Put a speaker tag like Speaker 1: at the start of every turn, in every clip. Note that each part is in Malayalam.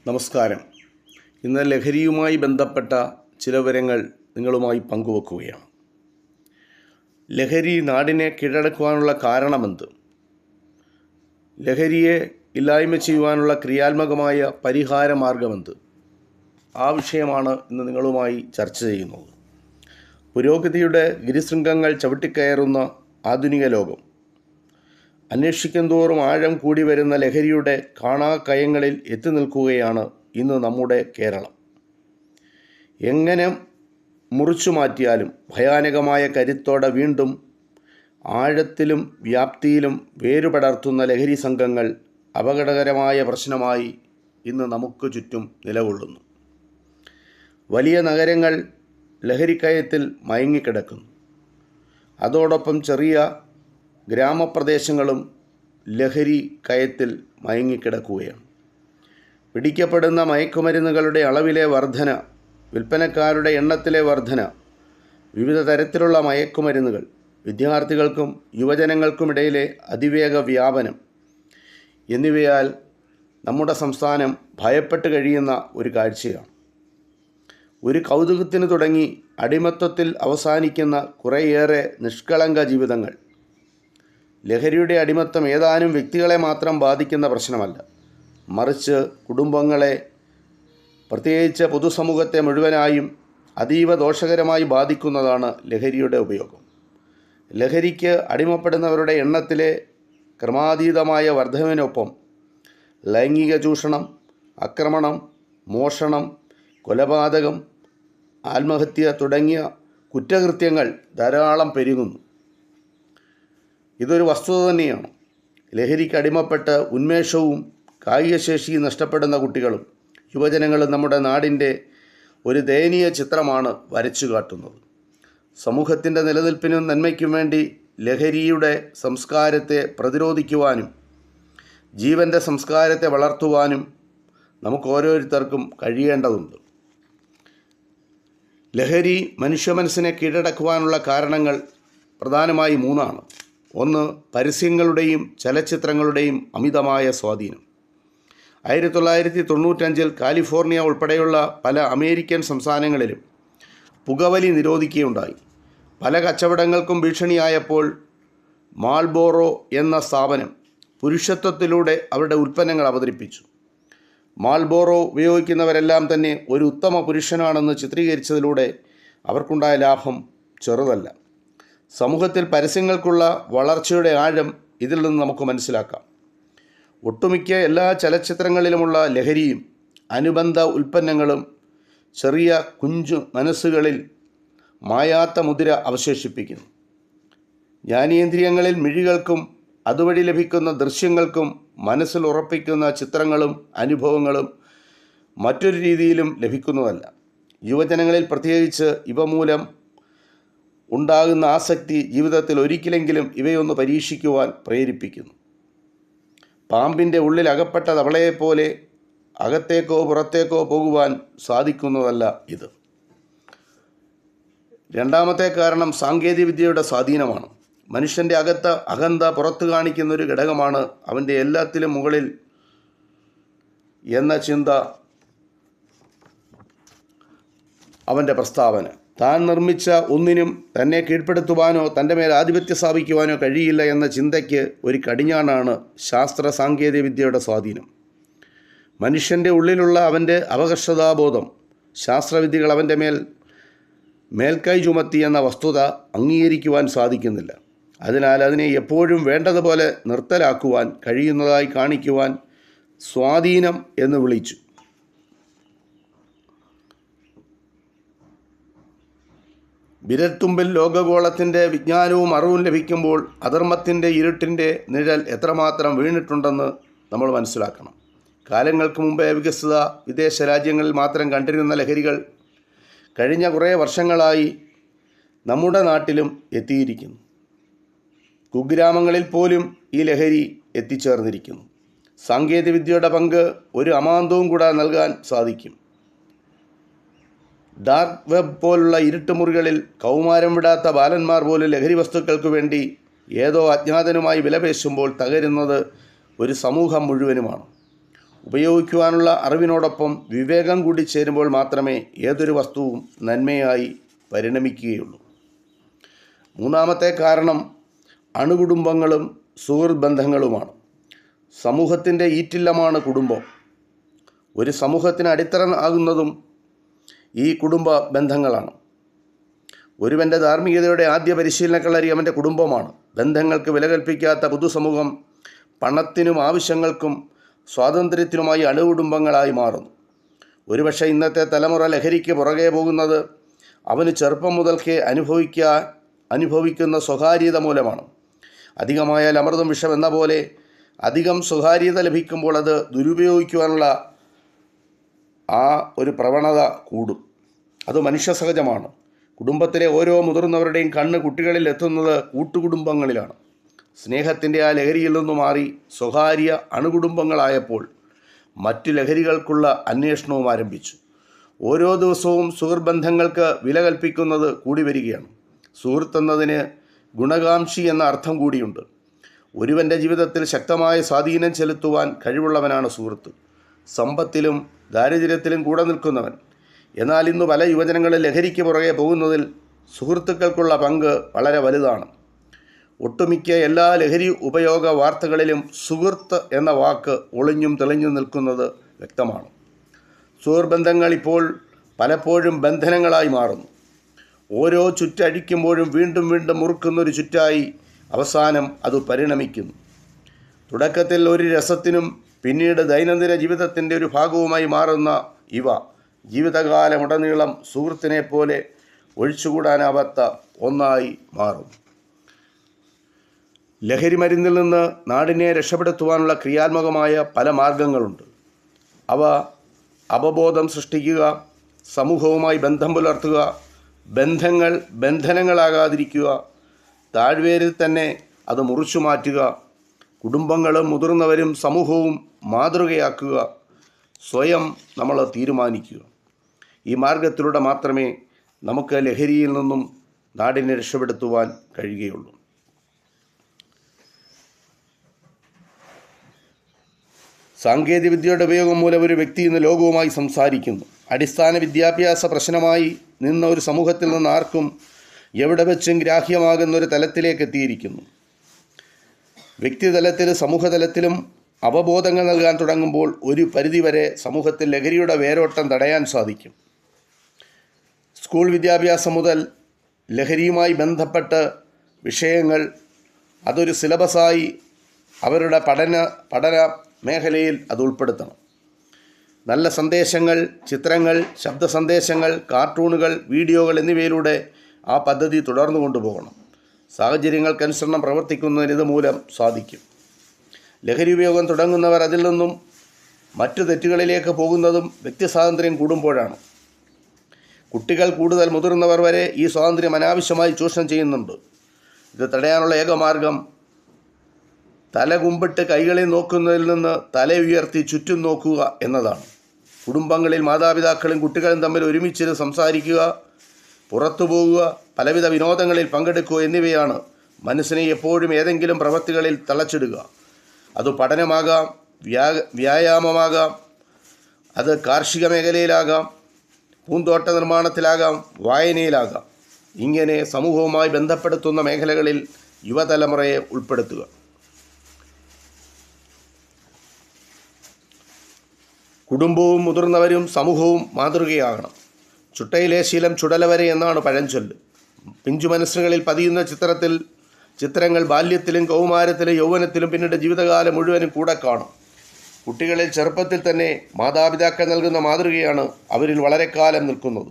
Speaker 1: നമസ്കാരം. ഇന്ന് ലഹരിയുമായി ബന്ധപ്പെട്ട ചില വിവരങ്ങൾ നിങ്ങളുമായി പങ്കുവെക്കുകയാണ്. ലഹരി നാടിനെ കീഴടക്കുവാനുള്ള കാരണമെന്ത്? ലഹരിയെ ഇല്ലായ്മ ചെയ്യുവാനുള്ള ക്രിയാത്മകമായ പരിഹാര മാർഗമെന്ത്? ആ വിഷയമാണ് ഇന്ന് നിങ്ങളുമായി ചർച്ച ചെയ്യുന്നത്. പുരോഗതിയുടെ ഗിരിശൃംഗങ്ങൾ ചവിട്ടിക്കയറുന്ന ആധുനിക ലോകം, അന്വേഷിക്കും തോറും ആഴം കൂടി വരുന്ന ലഹരിയുടെ കാണാക്കയങ്ങളിൽ എത്തി നിൽക്കുകയാണ് ഇന്ന് നമ്മുടെ കേരളം. എങ്ങനെ മുറിച്ചു മാറ്റിയാലും ഭയാനകമായ കരുത്തോടെ വീണ്ടും ആഴത്തിലും വ്യാപ്തിയിലും വേരുപടർത്തുന്ന ലഹരി സംഘങ്ങൾ അപകടകരമായ പ്രശ്നമായി ഇന്ന് നമുക്ക് ചുറ്റും നിലകൊള്ളുന്നു. വലിയ നഗരങ്ങൾ ലഹരിക്കയത്തിൽ മയങ്ങിക്കിടക്കുന്നു. അതോടൊപ്പം ചെറിയ ഗ്രാമപ്രദേശങ്ങളും ലഹരി കയത്തിൽ മയങ്ങിക്കിടക്കുകയാണ്. പിടിക്കപ്പെടുന്ന മയക്കുമരുന്നുകളുടെ അളവിലെ വർധന, വിൽപ്പനക്കാരുടെ എണ്ണത്തിലെ വർധന, വിവിധ തരത്തിലുള്ള മയക്കുമരുന്നുകൾ, വിദ്യാർത്ഥികൾക്കും യുവജനങ്ങൾക്കുമിടയിലെ അതിവേഗ വ്യാപനം എന്നിവയാൽ നമ്മുടെ സംസ്ഥാനം ഭയപ്പെട്ട് കഴിയുന്ന ഒരു കാഴ്ചയാണ്. ഒരു കൗതുകത്തിന് തുടങ്ങി അടിമത്തത്തിൽ അവസാനിക്കുന്ന കുറേയേറെ നിഷ്കളങ്ക ജീവിതങ്ങൾ. ലഹരിയുടെ അടിമത്തം ഏതാനും വ്യക്തികളെ മാത്രം ബാധിക്കുന്ന പ്രശ്നമല്ല, മറിച്ച് കുടുംബങ്ങളെ, പ്രത്യേകിച്ച് പൊതുസമൂഹത്തെ മുഴുവനായും അതീവ ദോഷകരമായി ബാധിക്കുന്നതാണ് ലഹരിയുടെ ഉപയോഗം. ലഹരിക്ക് അടിമപ്പെടുന്നവരുടെ എണ്ണത്തിലെ ക്രമാതീതമായ വർധനവിനൊപ്പം ലൈംഗിക ചൂഷണം, ആക്രമണം, മോഷണം, കൊലപാതകം, ആത്മഹത്യ തുടങ്ങിയ കുറ്റകൃത്യങ്ങൾ ധാരാളം പെരുകുന്നു. ഇതൊരു വസ്തുത തന്നെയാണ്. ലഹരിക്ക് അടിമപ്പെട്ട് ഉന്മേഷവും കായികശേഷിയും നഷ്ടപ്പെടുന്ന കുട്ടികളും യുവജനങ്ങളും നമ്മുടെ നാടിൻ്റെ ഒരു ദയനീയ ചിത്രമാണ് വരച്ചു കാട്ടുന്നത്. സമൂഹത്തിൻ്റെ നിലനിൽപ്പിനും നന്മയ്ക്കും വേണ്ടി ലഹരിയുടെ സംസ്കാരത്തെ പ്രതിരോധിക്കുവാനും ജീവൻ്റെ സംസ്കാരത്തെ വളർത്തുവാനും നമുക്ക് ഓരോരുത്തർക്കും കഴിയേണ്ടതുണ്ട്. ലഹരി മനുഷ്യ മനസ്സിനെ കീഴടക്കുവാനുള്ള കാരണങ്ങൾ പ്രധാനമായി മൂന്നാണ്. ഒന്ന്, പരസ്യങ്ങളുടെയും ചലച്ചിത്രങ്ങളുടെയും അമിതമായ സ്വാധീനം. 1995 കാലിഫോർണിയ ഉൾപ്പെടെയുള്ള പല അമേരിക്കൻ സംസ്ഥാനങ്ങളിലും പുകവലി നിരോധിക്കുകയുണ്ടായി. പല കച്ചവടങ്ങൾക്കും ഭീഷണിയായപ്പോൾ മാൾബോറോ എന്ന സ്ഥാപനം പുരുഷത്വത്തിലൂടെ അവരുടെ ഉൽപ്പന്നങ്ങൾ അവതരിപ്പിച്ചു. മാൾബോറോ ഉപയോഗിക്കുന്നവരെല്ലാം തന്നെ ഒരു ഉത്തമ പുരുഷനാണെന്ന് ചിത്രീകരിച്ചതിലൂടെ അവർക്കുണ്ടായ ലാഭം ചെറുതല്ല. സമൂഹത്തിൽ പരസ്യങ്ങൾക്കുള്ള വളർച്ചയുടെ ആഴം ഇതിൽ നിന്ന് നമുക്ക് മനസ്സിലാക്കാം. ഒട്ടുമിക്ക എല്ലാ ചലച്ചിത്രങ്ങളിലുമുള്ള ലഹരിയും അനുബന്ധ ഉൽപ്പന്നങ്ങളും ചെറിയ കുഞ്ചു മനസ്സുകളിൽ മായാത്ത മുദ്ര അവശേഷിപ്പിക്കുന്നു. ജ്ഞാനേന്ദ്രിയങ്ങളിൽ മിഴികൾക്കും അതുവഴി ലഭിക്കുന്ന ദൃശ്യങ്ങൾക്കും മനസ്സിൽ ഉറപ്പിക്കുന്ന ചിത്രങ്ങളും അനുഭവങ്ങളും മറ്റൊരു രീതിയിലും ലഭിക്കുന്നതല്ല. യുവജനങ്ങളിൽ പ്രത്യേകിച്ച് ഇവ മൂലം ഉണ്ടാകുന്ന ആസക്തി ജീവിതത്തിൽ ഒരിക്കലെങ്കിലും ഇവയൊന്ന് പരീക്ഷിക്കുവാൻ പ്രേരിപ്പിക്കുന്നു. പാമ്പിൻ്റെ ഉള്ളിൽ അകപ്പെട്ട തവളയെപ്പോലെ അകത്തേക്കോ പുറത്തേക്കോ പോകുവാൻ സാധിക്കുന്നതല്ല ഇത്. രണ്ടാമത്തെ കാരണം സാങ്കേതികവിദ്യയുടെ സ്വാധീനമാണ്. മനുഷ്യൻ്റെ അഹന്ത പുറത്തു കാണിക്കുന്ന ഒരു ഘടകമാണ് അവൻ്റെ എല്ലാത്തിലും മുകളിൽ എന്ന ചിന്ത, അവൻ്റെ പ്രസ്താവന. താൻ നിർമ്മിച്ച ഒന്നിനും തന്നെ കീഴ്പ്പെടുത്തുവാനോ തൻ്റെ മേൽ ആധിപത്യം സ്ഥാപിക്കുവാനോ കഴിയില്ല എന്ന ചിന്തയ്ക്ക് ഒരു കടിഞ്ഞാണാണ് ശാസ്ത്ര സാങ്കേതിക വിദ്യയുടെ സ്വാധീനം. മനുഷ്യൻ്റെ ഉള്ളിലുള്ള അവൻ്റെ അപകർഷതാബോധം ശാസ്ത്രവിദ്യകൾ അവൻ്റെ മേൽക്കൈ ചുമത്തി എന്ന വസ്തുത അംഗീകരിക്കുവാൻ സാധിക്കുന്നില്ല. അതിനാൽ അതിനെ എപ്പോഴും വേണ്ടതുപോലെ നിർത്തലാക്കുവാൻ കഴിയുന്നതായി കാണിക്കുവാൻ സ്വാധീനം എന്ന് വിളിച്ചു. വിരൽത്തുമ്പിൽ ലോകഗോളത്തിൻ്റെ വിജ്ഞാനവും അറിവും ലഭിക്കുമ്പോൾ അധർമ്മത്തിൻ്റെ ഇരുട്ടിൻ്റെ നിഴൽ എത്രമാത്രം വീണിട്ടുണ്ടെന്ന് നമ്മൾ മനസ്സിലാക്കണം. കാലങ്ങൾക്ക് മുമ്പേ വികസിത വിദേശ രാജ്യങ്ങളിൽ മാത്രം കണ്ടിരുന്ന ലഹരികൾ കഴിഞ്ഞ കുറേ വർഷങ്ങളായി നമ്മുടെ നാട്ടിലും എത്തിയിരിക്കുന്നു. കുഗ്രാമങ്ങളിൽ പോലും ഈ ലഹരി എത്തിച്ചേർന്നിരിക്കുന്നു. സാങ്കേതികവിദ്യയുടെ പങ്ക് ഒരു അമാന്തവും കൂടെ നൽകാൻ സാധിക്കും. ഡാർക്ക് വെബ് പോലുള്ള ഇരുട്ടുമുറികളിൽ കൗമാരം വിടാത്ത ബാലന്മാർ പോലും ലഹരി വസ്തുക്കൾക്ക് വേണ്ടി ഏതോ അജ്ഞാതനുമായി വിലപേശുമ്പോൾ തകരുന്നത് ഒരു സമൂഹം മുഴുവനുമാണ്. ഉപയോഗിക്കുവാനുള്ള അറിവിനോടൊപ്പം വിവേകം കൂടി ചേരുമ്പോൾ മാത്രമേ ഏതൊരു വസ്തുവും നന്മയായി പരിണമിക്കുകയുള്ളൂ. മൂന്നാമത്തെ കാരണം അണുകുടുംബങ്ങളും സുഹൃത്ത് ബന്ധങ്ങളുമാണ്. സമൂഹത്തിൻ്റെ ഈറ്റില്ലമാണ് കുടുംബം. ഒരു സമൂഹത്തിന് അടിത്തറ ആകുന്നതും ഈ കുടുംബ ബന്ധങ്ങളാണ്. ഒരുവൻ്റെ ധാർമ്മികതയുടെ ആദ്യ പരിശീലനക്കളരി അവൻ്റെ കുടുംബമാണ്. ബന്ധങ്ങൾക്ക് വില കൽപ്പിക്കാത്ത പൊതുസമൂഹം പണത്തിനും ആവശ്യങ്ങൾക്കും സ്വാതന്ത്ര്യത്തിനുമായി അണുകുടുംബങ്ങളായി മാറുന്നു. ഒരുപക്ഷെ ഇന്നത്തെ തലമുറ ലഹരിക്ക് പുറകെ പോകുന്നത് അവന് ചെറുപ്പം മുതൽക്കേ അനുഭവിക്കുന്ന സ്വകാര്യത മൂലമാണ്. അധികമായാൽ അമൃതം വിഷം എന്ന പോലെ അധികം സ്വകാര്യത ലഭിക്കുമ്പോൾ അത് ദുരുപയോഗിക്കുവാനുള്ള ആ ഒരു പ്രവണത കൂടും. അത് മനുഷ്യ സഹജമാണ്. കുടുംബത്തിലെ ഓരോ മുതിർന്നവരുടെയും കണ്ണ് കുട്ടികളിൽ എത്തുന്നത് കൂട്ടുകുടുംബങ്ങളിലാണ്. സ്നേഹത്തിൻ്റെ ആ ലഹരിയിൽ നിന്നു മാറി സ്വകാര്യ അണുകുടുംബങ്ങളായപ്പോൾ മറ്റു ലഹരികൾക്കുള്ള അന്വേഷണവും ആരംഭിച്ചു. ഓരോ ദിവസവും സുഹൃത്ത് ബന്ധങ്ങൾക്ക് വില കൽപ്പിക്കുന്നത് കൂടി വരികയാണ്. സുഹൃത്ത് എന്നതിന് ഗുണകാംക്ഷി എന്ന അർത്ഥം കൂടിയുണ്ട്. ഒരുവൻ്റെ ജീവിതത്തിൽ ശക്തമായ സ്വാധീനം ചെലുത്തുവാൻ കഴിവുള്ളവനാണ് സുഹൃത്ത്. സമ്പത്തിലും ദാരിദ്ര്യത്തിലും കൂടെ നിൽക്കുന്നവൻ. എന്നാൽ ഇന്ന് പല യുവജനങ്ങളും ലഹരിക്ക് പുറകെ പോകുന്നതിൽ സുഹൃത്തുക്കൾക്കുള്ള പങ്ക് വളരെ വലുതാണ്. ഒട്ടുമിക്ക എല്ലാ ലഹരി ഉപയോഗ വാർത്തകളിലും സുഹൃത്ത് എന്ന വാക്ക് ഒളിഞ്ഞും തെളിഞ്ഞും നിൽക്കുന്നത് വ്യക്തമാണ്. സുഹൃത്ത് ബന്ധങ്ങൾ ഇപ്പോൾ പലപ്പോഴും ബന്ധനങ്ങളായി മാറുന്നു. ഓരോ ചുറ്റഴിക്കുമ്പോഴും വീണ്ടും വീണ്ടും മുറുക്കുന്നൊരു ചുറ്റായി അവസാനം അത് പരിണമിക്കുന്നു. തുടക്കത്തിൽ ഒരു രസത്തിനും പിന്നീട് ദൈനംദിന ജീവിതത്തിൻ്റെ ഒരു ഭാഗവുമായി മാറുന്ന ഇവ ജീവിതകാലമുടനീളം സുഹൃത്തിനെ പോലെ ഒഴിച്ചുകൂടാനാവാത്ത ഒന്നായി മാറും. ലഹരി മരുന്നിൽ നിന്ന് നാടിനെ രക്ഷപ്പെടുത്തുവാനുള്ള ക്രിയാത്മകമായ പല മാർഗങ്ങളുണ്ട്. അവ അവബോധം സൃഷ്ടിക്കുക, സമൂഹവുമായി ബന്ധം പുലർത്തുക, ബന്ധങ്ങൾ ബന്ധനങ്ങളാകാതിരിക്കുക, താഴ്വേരിൽ തന്നെ അത് മുറിച്ചു മാറ്റുക, കുടുംബങ്ങളും മുതിർന്നവരും സമൂഹവും മാതൃകയാക്കുക, സ്വയം നമ്മൾ തീരുമാനിക്കുക. ഈ മാർഗത്തിലൂടെ മാത്രമേ നമുക്ക് ലഹരിയിൽ നിന്നും നാടിനെ രക്ഷപ്പെടുത്തുവാൻ കഴിയുകയുള്ളൂ. സാങ്കേതികവിദ്യയുടെ ഉപയോഗം മൂലം ഒരു വ്യക്തി ഇന്ന് ലോകവുമായി സംസാരിക്കുന്നു. അടിസ്ഥാന വിദ്യാഭ്യാസ പ്രശ്നമായി നിന്ന ഒരു സമൂഹത്തിൽ നിന്ന് ആർക്കും എവിടെ വെച്ചും ഗ്രാഹ്യമാകുന്നൊരു തലത്തിലേക്ക് എത്തിയിരിക്കുന്നു. വ്യക്തിതലത്തിലും സമൂഹതലത്തിലും അവബോധങ്ങൾ നൽകാൻ തുടങ്ങുമ്പോൾ ഒരു പരിധിവരെ സമൂഹത്തിൽ ലഹരിയുടെ വേരോട്ടം തടയാൻ സാധിക്കും. സ്കൂൾ വിദ്യാഭ്യാസം മുതൽ ലഹരിയുമായി ബന്ധപ്പെട്ട വിഷയങ്ങൾ അതൊരു സിലബസായി അവരുടെ പഠന മേഖലയിൽ അത് ഉൾപ്പെടുത്തണം. നല്ല സന്ദേശങ്ങൾ, ചിത്രങ്ങൾ, ശബ്ദ സന്ദേശങ്ങൾ, കാർട്ടൂണുകൾ, വീഡിയോകൾ എന്നിവയിലൂടെ ആ പദ്ധതി തുടർന്നു കൊണ്ടുപോകണം. സാഹചര്യങ്ങൾക്കനുസരണം പ്രവർത്തിക്കുന്നതിന് ഇതുമൂലം സാധിക്കും. ലഹരി ഉപയോഗം തുടങ്ങുന്നവർ അതിൽ നിന്നും മറ്റു തെറ്റുകളിലേക്ക് പോകുന്നതും വ്യക്തി സ്വാതന്ത്ര്യം കൂടുമ്പോഴാണ്. കുട്ടികൾ കൂടുതൽ മുതിർന്നവർ വരെ ഈ സ്വാതന്ത്ര്യം അനാവശ്യമായി ചൂഷണം ചെയ്യുന്നുണ്ട്. ഇത് തടയാനുള്ള ഏകമാർഗം തല കുമ്പിട്ട് കൈകളിൽ നോക്കുന്നതിൽ നിന്ന് തല ഉയർത്തി ചുറ്റും നോക്കുക എന്നതാണ്. കുടുംബങ്ങളിൽ മാതാപിതാക്കളും കുട്ടികളും തമ്മിൽ ഒരുമിച്ച് സംസാരിക്കുക, പുറത്തു പോകുക, പലവിധ വിനോദങ്ങളിൽ പങ്കെടുക്കുക എന്നിവയാണ് മനസ്സിനെ എപ്പോഴും ഏതെങ്കിലും പ്രവൃത്തികളിൽ തളച്ചിടുക. അത് പഠനമാകാം, വ്യായാമമാകാം, അത് കാർഷിക മേഖലയിലാകാം, പൂന്തോട്ട നിർമ്മാണത്തിലാകാം, വായനയിലാകാം. ഇങ്ങനെ സമൂഹവുമായി ബന്ധപ്പെടുത്തുന്ന മേഖലകളിൽ യുവതലമുറയെ ഉൾപ്പെടുത്തുക. കുടുംബവും മുതിർന്നവരും സമൂഹവും മാതൃകയാകണം. ചുട്ടയിലെ ശീലം ചുടല വരെ എന്നാണ് പഴഞ്ചൊല്ല്. പിഞ്ചു മനസ്സുകളിൽ പതിയുന്ന ചിത്രങ്ങൾ ബാല്യത്തിലും കൗമാരത്തിലും യൗവനത്തിലും പിന്നീട് ജീവിതകാലം മുഴുവനും കൂടെ കാണും. കുട്ടികളിൽ ചെറുപ്പത്തിൽ തന്നെ മാതാപിതാക്കൾ നൽകുന്ന മാതൃകയാണ് അവരിൽ വളരെ കാലം നിൽക്കുന്നത്.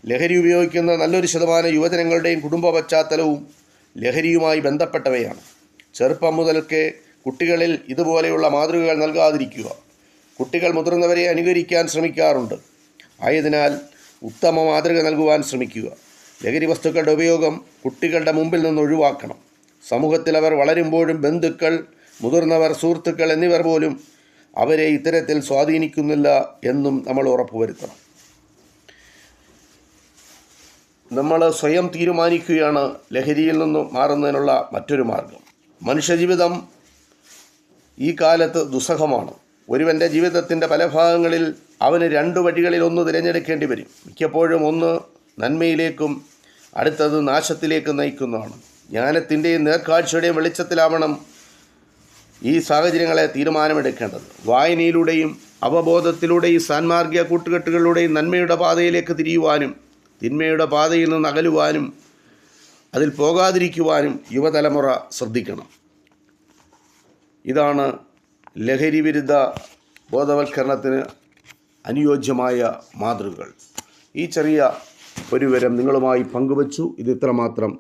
Speaker 1: ലഹരി ഉപയോഗിക്കുന്ന നല്ലൊരു ശതമാനം യുവജനങ്ങളുടെയും കുടുംബ പശ്ചാത്തലവും ലഹരിയുമായി ബന്ധപ്പെട്ടവയാണ്. ചെറുപ്പം മുതൽക്കേ കുട്ടികളിൽ ഇതുപോലെയുള്ള മാതൃകകൾ നൽകാതിരിക്കുക. കുട്ടികൾ മുതിർന്നവരെ അനുകരിക്കാൻ ശ്രമിക്കാറുണ്ട്. ആയതിനാൽ ഉത്തമ മാതൃക നൽകുവാൻ ശ്രമിക്കുക. ലഹരി വസ്തുക്കളുടെ ഉപയോഗം കുട്ടികളുടെ മുമ്പിൽ നിന്ന് ഒഴിവാക്കണം. സമൂഹത്തിൽ അവർ വളരുമ്പോഴും ബന്ധുക്കൾ, മുതിർന്നവർ, സുഹൃത്തുക്കൾ എന്നിവർ പോലും അവരെ ഇത്തരത്തിൽ സ്വാധീനിക്കുന്നില്ല എന്നും നമ്മൾ ഉറപ്പുവരുത്തണം. നമ്മൾ സ്വയം തീരുമാനിക്കുകയാണ് ലഹരിയിൽ നിന്നും മാറുന്നതിനുള്ള മറ്റൊരു മാർഗം. മനുഷ്യജീവിതം ഈ കാലത്ത് ദുസ്സഹമാണ്. ഒരുവൻ്റെ ജീവിതത്തിൻ്റെ പല ഭാഗങ്ങളിൽ അവന് 2 വഴികളിൽ ഒന്ന് തിരഞ്ഞെടുക്കേണ്ടി വരും. മിക്കപ്പോഴും ഒന്ന് നന്മയിലേക്കും അടുത്തത് നാശത്തിലേക്കും നയിക്കുന്നതാണ്. ജ്ഞാനത്തിൻ്റെയും നേർക്കാഴ്ചയുടെയും വെളിച്ചത്തിലാവണം ഈ സാഹചര്യങ്ങളെ തീരുമാനമെടുക്കേണ്ടത്. വായനയിലൂടെയും അവബോധത്തിലൂടെയും സാൻമാർഗിക കൂട്ടുകെട്ടുകളിലൂടെയും നന്മയുടെ പാതയിലേക്ക് തിരിയുവാനും തിന്മയുടെ പാതയിൽ നിന്ന് അകലുവാനും അതിൽ പോകാതിരിക്കുവാനും യുവതലമുറ ശ്രദ്ധിക്കണം. ഇതാണ് ലഹരി വിരുദ്ധ ബോധവൽക്കരണത്തിന് അനുയോജ്യമായ മാതൃകകൾ. ഈ ചെറിയ ഒരു വിവരം നിങ്ങളുമായി പങ്കുവച്ചു. ഇത് ഇത്രമാത്രം.